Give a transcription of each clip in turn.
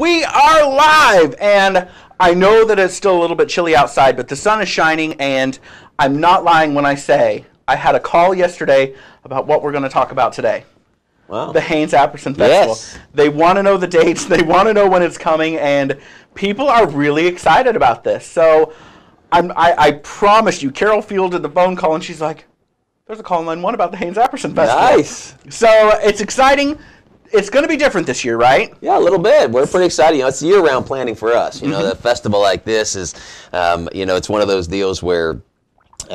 We are live, and I know that it's still a little bit chilly outside, but the sun is shining, and I'm not lying when I say I had a call yesterday about what we're going to talk about today. Wow. The Haynes-Apperson Festival. Yes. They want to know the dates, they want to know when it's coming, and people are really excited about this. So I promise you, Carol fielded the phone call, and she's like, there's a call in line one about the Haynes-Apperson Festival. Nice. So it's exciting. It's going to be different this year, right? Yeah, a little bit. We're pretty excited. You know, it's year-round planning for us. You know, the festival like this is, you know, it's one of those deals where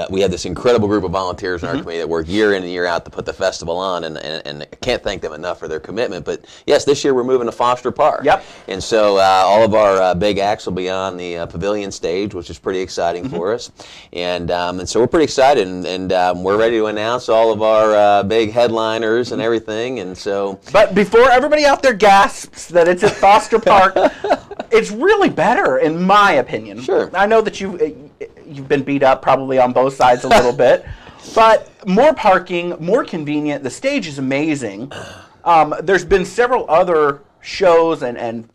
we have this incredible group of volunteers in our community that work year in and year out to put the festival on, and I can't thank them enough for their commitment. But yes, this year we're moving to Foster Park. Yep. And so all of our big acts will be on the pavilion stage, which is pretty exciting for us. And so we're pretty excited, and we're ready to announce all of our big headliners and everything. And so, but before everybody out there gasps that it's at Foster Park, it's really better, in my opinion. Sure. I know that you've been beat up probably on both sides a little bit, but more parking, more convenient. The stage is amazing. There's been several other shows and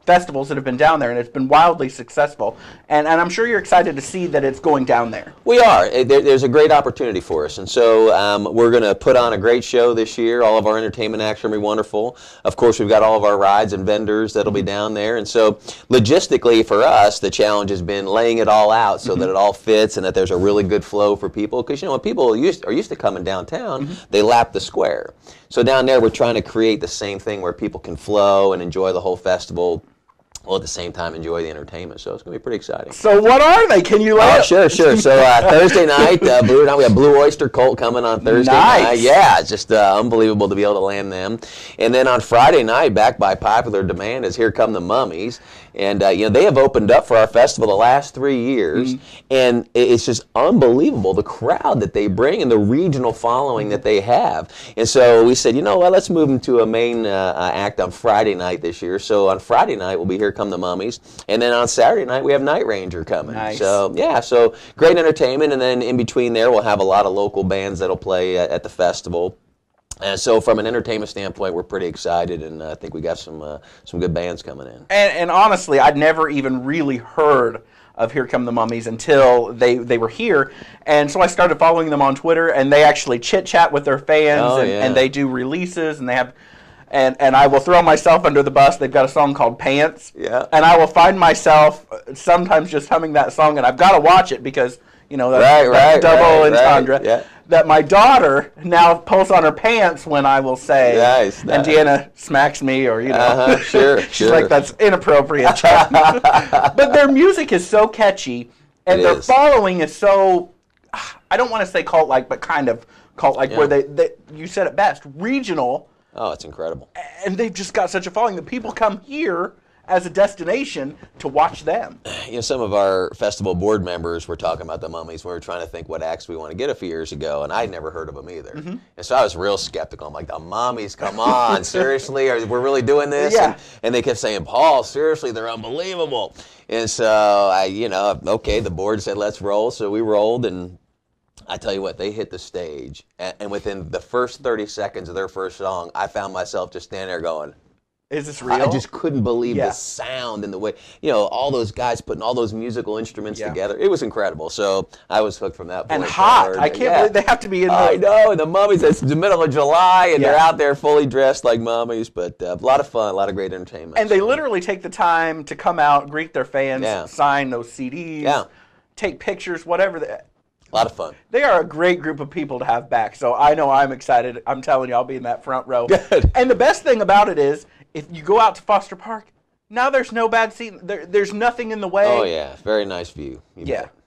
festivals that have been down there, and it's been wildly successful. And I'm sure you're excited to see that it's going down there. We are. There's a great opportunity for us. And so we're going to put on a great show this year. All of our entertainment acts are going to be wonderful. Of course, we've got all of our rides and vendors that'll be down there. And so logistically for us, the challenge has been laying it all out so that it all fits and that there's a really good flow for people. Because, you know, when people are used to coming downtown, they lap the square. So down there, we're trying to create the same thing where people can flow and enjoy the whole festival, while at the same time enjoy the entertainment. So it's going to be pretty exciting. So what are they? Can you lay Sure. So Thursday night, we have Blue Oyster Cult coming on Thursday night. Yeah, it's just unbelievable to be able to land them. And then on Friday night, back by popular demand, is Here Come the Mummies. And you know, they have opened up for our festival the last 3 years, and it's just unbelievable the crowd that they bring and the regional following that they have. And so we said, you know what, let's move them to a main act on Friday night this year. So on Friday night will be Here Come the Mummies, and then on Saturday night we have Night Ranger coming. Nice. So yeah, so great entertainment, and then in between there we'll have a lot of local bands that'll play at the festival. And so from an entertainment standpoint, we're pretty excited, and I think we got some good bands coming in. And honestly, I'd never even really heard of Here Come the Mummies until they were here. And so I started following them on Twitter, and they actually chit-chat with their fans, and they do releases, and they have... And I will throw myself under the bus. They've got a song called Pants. Yeah. And I will find myself sometimes just humming that song, and I've got to watch it because, you know, that's double entendre. Yeah. That my daughter now pulls on her pants when I will say, nice. And Deanna smacks me, or, you know. She's like, that's inappropriate. But their music is so catchy, and their following is so, I don't want to say cult-like, but kind of cult-like, where they, you said it best, regional. Oh, it's incredible. And they've just got such a following that people come here as a destination to watch them. You know, some of our festival board members were talking about the Mummies. We were trying to think what acts we want to get a few years ago, and I'd never heard of them either. And so I was real skeptical. I'm like, the Mummies, come on, seriously? We're really doing this? Yeah. And they kept saying, Paul, seriously, they're unbelievable. And so you know, okay, the board said, let's roll. So we rolled, and I tell you what, they hit the stage, and within the first 30 seconds of their first song, I found myself just standing there going, is this real? I just couldn't believe the sound and the way, you know, all those guys putting all those musical instruments together. It was incredible. So I was hooked from that point. And hot. Forward. I can't believe they have to be in I know. And the Mummies, it's the middle of July, and they're out there fully dressed like mummies. But a lot of fun, a lot of great entertainment. And they literally take the time to come out, greet their fans, sign those CDs, take pictures, whatever. A lot of fun. They are a great group of people to have back. So I know I'm excited. I'm telling you, I'll be in that front row. Good. And the best thing about it is, if you go out to Foster Park, now there's no bad seat. There's nothing in the way. Oh, yeah. Very nice view.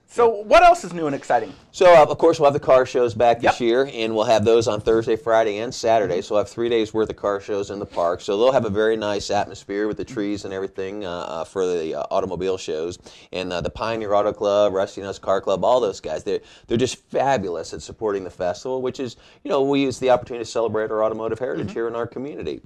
So what else is new and exciting? So, of course, we'll have the car shows back this year, and we'll have those on Thursday, Friday, and Saturday. So we'll have 3 days' worth of car shows in the park. So they'll have a very nice atmosphere with the trees and everything for the automobile shows. And the Pioneer Auto Club, Rusty Nuts Car Club, all those guys, they're just fabulous at supporting the festival, which is, you know, we use the opportunity to celebrate our automotive heritage here in our community.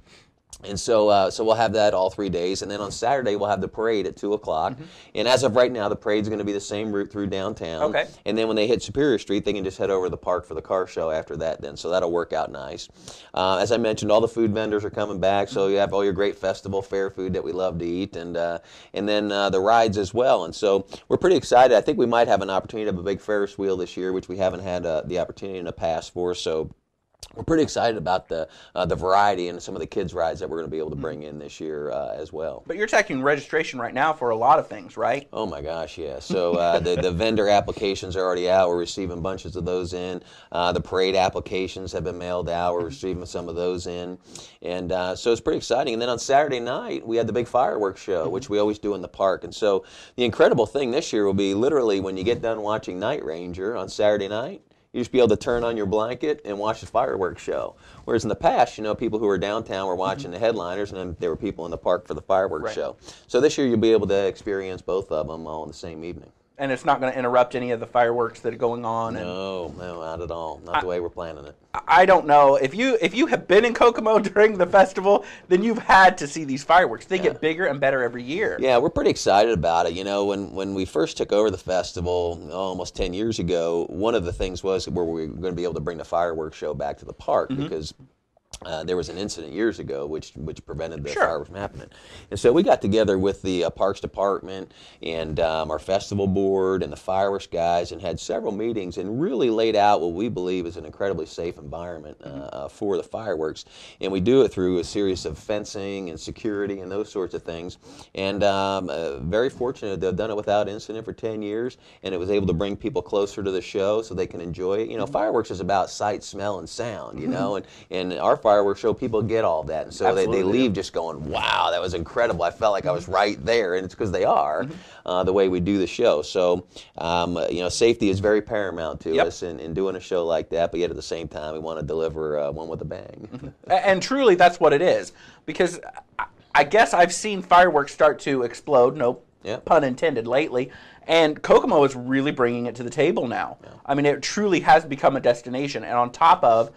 And so, so we'll have that all 3 days, and then on Saturday we'll have the parade at 2 o'clock. And as of right now, the parade's going to be the same route through downtown. Okay. And then when they hit Superior Street, they can just head over to the park for the car show after that. Then, so that'll work out nice. As I mentioned, all the food vendors are coming back, so you have all your great festival fair food that we love to eat, and then the rides as well. And so we're pretty excited. I think we might have an opportunity to have a big Ferris wheel this year, which we haven't had the opportunity in the past for. So we're pretty excited about the variety and some of the kids' rides that we're going to be able to bring in this year as well. But you're taking registration right now for a lot of things, right? Oh my gosh, yeah. So the vendor applications are already out. We're receiving bunches of those in. The parade applications have been mailed out. We're receiving some of those in. And so it's pretty exciting. And then on Saturday night, we had the big fireworks show, which we always do in the park. And so the incredible thing this year will be literally when you get done watching Night Ranger on Saturday night, you just be able to turn on your blanket and watch the fireworks show. Whereas in the past, you know, people who were downtown were watching the headliners, and then there were people in the park for the fireworks show. So this year you'll be able to experience both of them all in the same evening. And it's not going to interrupt any of the fireworks that are going on. No, no, not at all. Not the way we're planning it. I don't know. If you have been in Kokomo during the festival, then you've had to see these fireworks. They get bigger and better every year. Yeah, we're pretty excited about it. You know, when we first took over the festival almost 10 years ago, one of the things was where we were going to be able to bring the fireworks show back to the park because there was an incident years ago which prevented the fireworks from happening. And so we got together with the Parks Department and our festival board and the fireworks guys and had several meetings and really laid out what we believe is an incredibly safe environment for the fireworks. And we do it through a series of fencing and security and those sorts of things. And very fortunate they've done it without incident for 10 years, and it was able to bring people closer to the show so they can enjoy it. You know, fireworks is about sight, smell, and sound, you know, and our fireworks show, people get all that, and so they leave just going, wow, that was incredible. I felt like I was right there, and it's because they are the way we do the show. So you know, safety is very paramount to us in doing a show like that, but yet at the same time we want to deliver one with a bang. And truly that's what it is, because I guess I've seen fireworks start to explode, no pun intended, lately. And Kokomo is really bringing it to the table now. I mean, it truly has become a destination, and on top of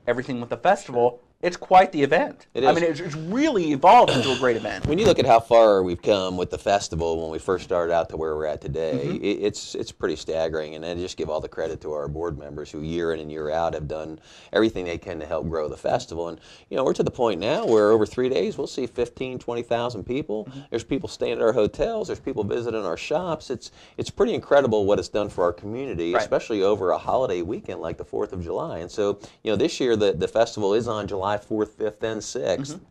everything with the festival, it's quite the event. It is. I mean, it's really evolved into a great event. When you look at how far we've come with the festival when we first started out to where we're at today, it's pretty staggering. And I just give all the credit to our board members who year in and year out have done everything they can to help grow the festival. And, you know, we're to the point now where over 3 days we'll see 15, 20,000 people. There's people staying at our hotels. There's people visiting our shops. It's pretty incredible what it's done for our community, especially over a holiday weekend like the 4th of July. And so, you know, this year the festival is on July 4th, 5th, and 6th.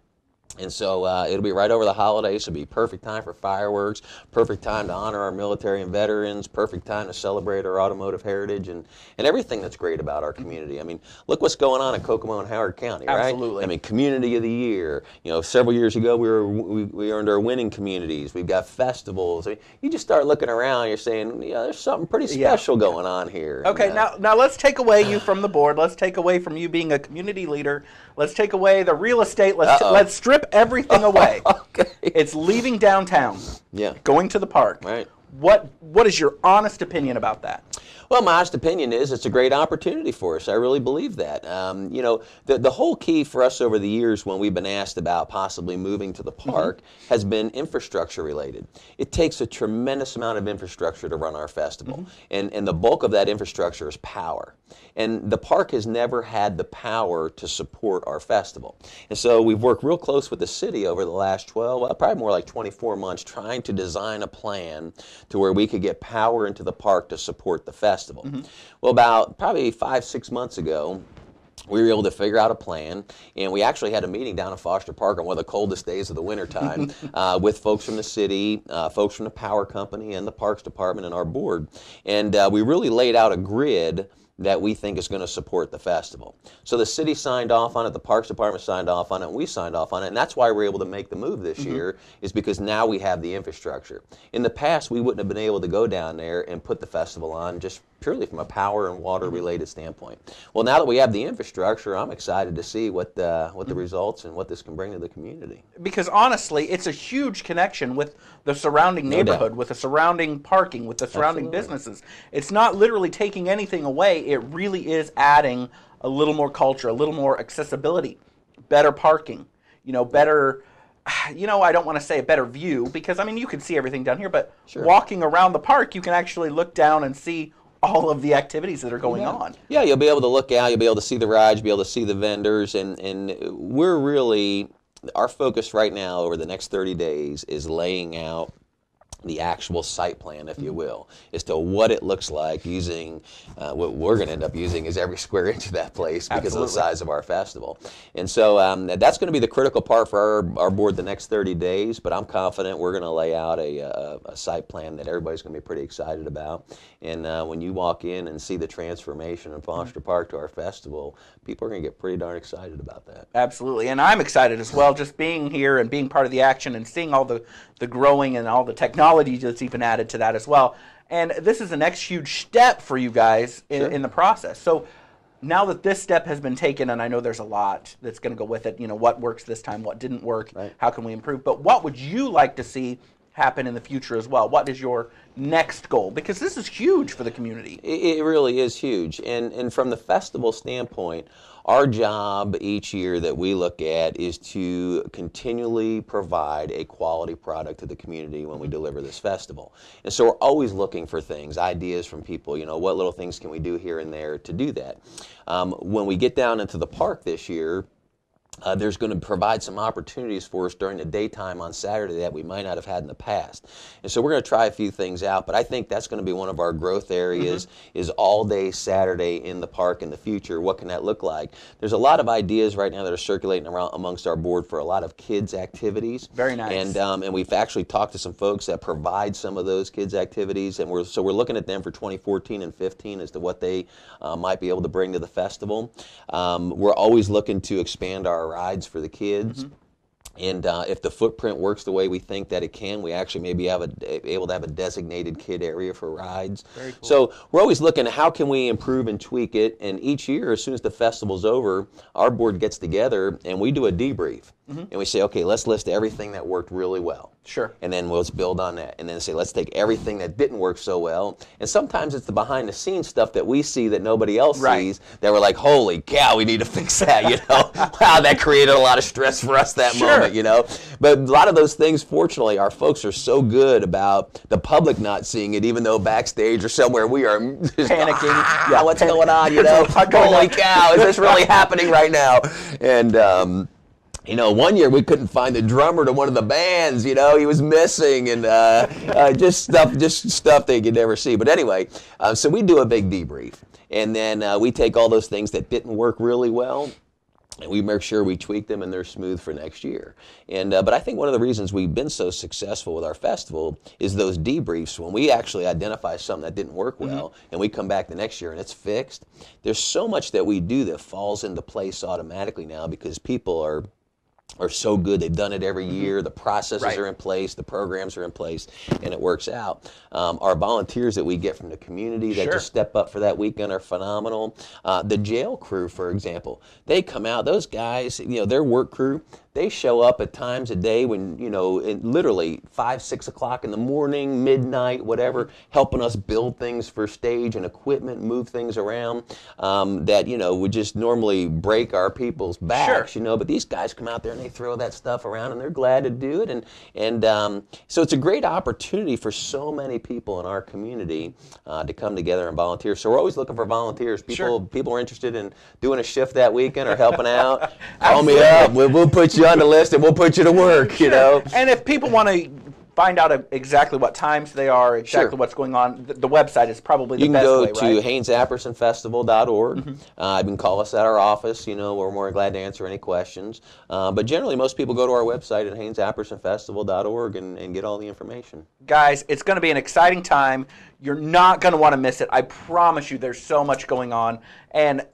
And so it'll be right over the holidays. It'll be perfect time for fireworks, perfect time to honor our military and veterans, perfect time to celebrate our automotive heritage and everything that's great about our community. I mean, look what's going on in Kokomo and Howard County, right? Absolutely. I mean, Community of the Year. You know, several years ago we earned our winning communities. We've got festivals. I mean, you just start looking around, you're saying, yeah, there's something pretty special going on here. Okay, and, now let's take away you from the board. Let's take away from you being a community leader. Let's take away the real estate. Let's strip everything away. It's leaving downtown. Yeah. Going to the park. Right. What is your honest opinion about that? Well, my honest opinion is it's a great opportunity for us. I really believe that. You know, the whole key for us over the years when we've been asked about possibly moving to the park has been infrastructure related. It takes a tremendous amount of infrastructure to run our festival. And the bulk of that infrastructure is power. And the park has never had the power to support our festival. And so we've worked real close with the city over the last 12, well, probably more like 24 months, trying to design a plan to where we could get power into the park to support the festival. Well, about probably 5-6 months ago, we were able to figure out a plan, and we actually had a meeting down in Foster Park on one of the coldest days of the wintertime with folks from the city, folks from the power company, and the Parks Department and our board. And we really laid out a grid that we think is going to support the festival. So the city signed off on it, the Parks Department signed off on it, and we signed off on it, and that's why we're able to make the move this year, is because now we have the infrastructure. In the past, we wouldn't have been able to go down there and put the festival on just purely from a power and water related standpoint. Well, now that we have the infrastructure, I'm excited to see what the results and what this can bring to the community. Because honestly, it's a huge connection with the surrounding neighborhood, with the surrounding parking, with the surrounding businesses. It's not literally taking anything away. It really is adding a little more culture, a little more accessibility, better parking. better, I don't want to say a better view because, I mean, you can see everything down here, but Sure. walking around the park, you can actually look down and see all of the activities that are going on. Yeah, you'll be able to look out, you'll be able to see the rides, you'll be able to see the vendors, and we're really, our focus right now over the next 30 days is laying out the actual site plan, if you will, as to what it looks like using, what we're going to end up using is every square inch of that place because Absolutely. of the size of our festival. And so that's going to be the critical part for our board the next 30 days, but I'm confident we're going to lay out a site plan that everybody's going to be pretty excited about. And when you walk in and see the transformation in Foster Park to our festival, people are going to get pretty darn excited about that. Absolutely, and I'm excited as well, just being here and being part of the action and seeing all the growing and all the technology that's even added to that as well. And this is the next huge step for you guys in the process. So now that this step has been taken, and I know there's a lot that's going to go with it, what works this time, what didn't work, Right. How can we improve, but what would you like to see happen in the future as well? What is your next goal? Because this is huge for the community. It really is huge. And from the festival standpoint, our job each year that we look at is to continually provide a quality product to the community when we deliver this festival. And so we're always looking for things, ideas from people, what little things can we do here and there to do that. When we get down into the park this year, there's going to provide some opportunities for us during the daytime on Saturday that we might not have had in the past. And so we're going to try a few things out, but I think that's going to be one of our growth areas is all day Saturday in the park in the future. What can that look like? There's a lot of ideas right now that are circulating around amongst our board for a lot of kids activities. Very nice. And we've actually talked to some folks that provide some of those kids activities, and we're looking at them for 2014 and 15 as to what they might be able to bring to the festival. We're always looking to expand our rides for the kids. And if the footprint works the way we think that it can, we actually maybe able to have a designated kid area for rides. Very cool. So we're always looking at how can we improve and tweak it. And each year, as soon as the festival's over, our board gets together and we do a debrief. And we say, okay, let's list everything that worked really well. Sure. And then let's build on that. And then say, let's take everything that didn't work so well. And sometimes it's the behind the scenes stuff that we see that nobody else sees that we're like, holy cow, we need to fix that, Wow, that created a lot of stress for us that moment, But a lot of those things, fortunately, our folks are so good about the public not seeing it, even though backstage or somewhere we are just panicking. What's going on, Holy cow, is this really happening right now? And one year we couldn't find the drummer to one of the bands, he was missing, and just stuff they could never see. But anyway, so we do a big debrief, and then we take all those things that didn't work really well, and we make sure we tweak them and they're smooth for next year. And but I think one of the reasons we've been so successful with our festival is those debriefs. When we actually identify something that didn't work well, and we come back the next year and it's fixed, there's so much that we do that falls into place automatically now because people are so good. They've done it every year. The processes are in place. The programs are in place, and it works out. Our volunteers that we get from the community that just step up for that weekend are phenomenal. The jail crew, for example, they come out. Those guys, their work crew, they show up at times a day when, literally 5, 6 o'clock in the morning, midnight, whatever, helping us build things for stage and equipment, move things around that, would just normally break our people's backs, But these guys come out there and they throw that stuff around and they're glad to do it. And so it's a great opportunity for so many people in our community to come together and volunteer. So we're always looking for volunteers. People are interested in doing a shift that weekend or helping out. Call me up. We'll put you on the list and we'll put you to work, And if people want to find out exactly what times they are, exactly what's going on, the website is probably the best way, right? You can go to HaynesAppersonFestival.org. You can call us at our office. We're more than glad to answer any questions. But generally, most people go to our website at HaynesAppersonFestival.org and get all the information. Guys, it's going to be an exciting time. You're not going to want to miss it. I promise you there's so much going on. And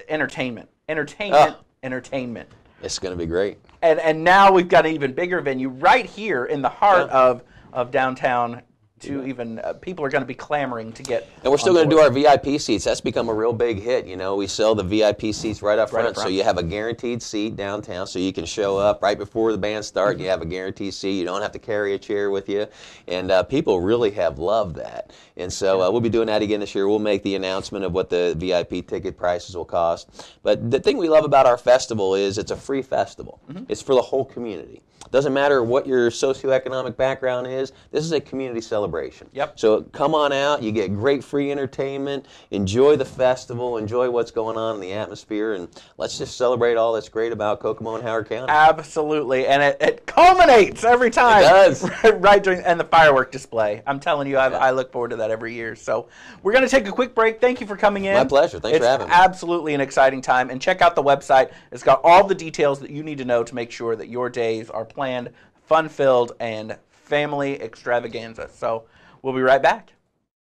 entertainment. Entertainment. It's going to be great. And now we've got an even bigger venue right here in the heart of downtown even people are going to be clamoring to get. And we're still going to do our VIP seats. That's become a real big hit. You know, we sell the VIP seats right up front, so you have a guaranteed seat downtown, so you can show up right before the band starts. You have a guaranteed seat. You don't have to carry a chair with you, and people really have loved that. And so we'll be doing that again this year. We'll make the announcement of what the VIP ticket prices will cost. But the thing we love about our festival is it's a free festival. It's for the whole community. Doesn't matter what your socioeconomic background is. This is a community celebration. Yep. So come on out. You get great free entertainment. Enjoy the festival. Enjoy what's going on in the atmosphere. And let's just celebrate all that's great about Kokomo and Howard County. Absolutely. And it culminates every time. It does. Right during and the firework display. I'm telling you, I look forward to that every year. So we're going to take a quick break. Thank you for coming in. My pleasure. Thanks for having me. It's absolutely an exciting time. And check out the website. It's got all the details that you need to know to make sure that your days are planned, fun-filled, and family extravaganza. So we'll be right back.